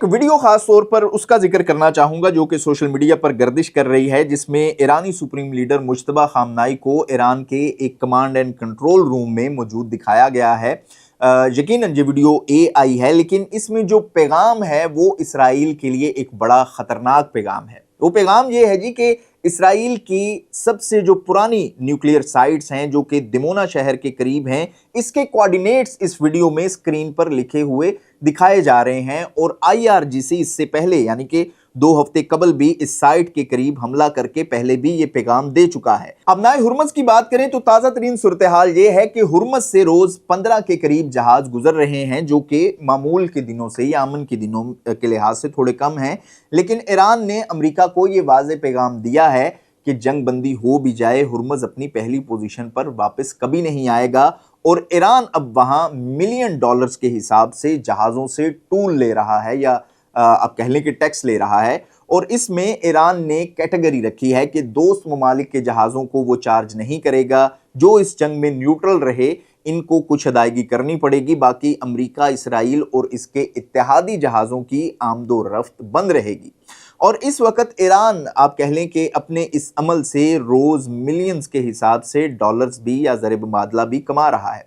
Video खास तौर पर उसका जिक्र करना चाहूंगा जो कि सोशल मीडिया पर गर्दिश कर रही है, जिसमें ईरानी सुप्रीम लीडर मुज्तबा खामनाई को ईरान के एक कमांड एंड कंट्रोल रूम में मौजूद दिखाया गया है। यकीनन ये वीडियो AI है, लेकिन इसमें जो पैगाम है वो इसराइल के लिए एक बड़ा खतरनाक पैगाम है। वो पैगाम ये है जी कि इसराइल की सबसे जो पुरानी न्यूक्लियर साइट्स हैं जो कि दिमोना शहर के करीब हैं, इसके कोऑर्डिनेट्स इस वीडियो में स्क्रीन पर लिखे हुए दिखाए जा रहे हैं। और IRGC इससे पहले यानी कि 2 हफ्ते कबल भी इस साइट के करीब हमला करके पहले भी ये पैगाम दे चुका है। अब नाए हुर्मस की बात करें तो ताज़ा तरीन सूरत हाल ये है कि हुर्मस से रोज 15 के करीब जहाज गुजर रहे हैं, जो कि मामूल के दिनों से या अमन के दिनों के लिहाज से थोड़े कम हैं। लेकिन ईरान ने अमेरिका को ये वाज़े पैगाम दिया है कि जंग बंदी हो भी जाए, हुर्मस अपनी पहली पोजीशन पर वापस कभी नहीं आएगा। और ईरान अब वहां मिलियन डॉलर्स के हिसाब से जहाज़ों से टूल ले रहा है, या अब कह लें कि टैक्स ले रहा है। और इसमें ईरान ने कैटेगरी रखी है कि दोस्त ममालिक के जहाज़ों को वो चार्ज नहीं करेगा, जो इस जंग में न्यूट्रल रहे इनको कुछ अदायगी करनी पड़ेगी, बाकी अमेरिका, इसराइल और इसके इत्तेहादी जहाज़ों की आमदो रफ्त बंद रहेगी। और इस वक्त ईरान आप कह लें कि अपने इस अमल से रोज़ मिलियंस के हिसाब से डॉलर्स भी या ज़र मुबादला भी कमा रहा है।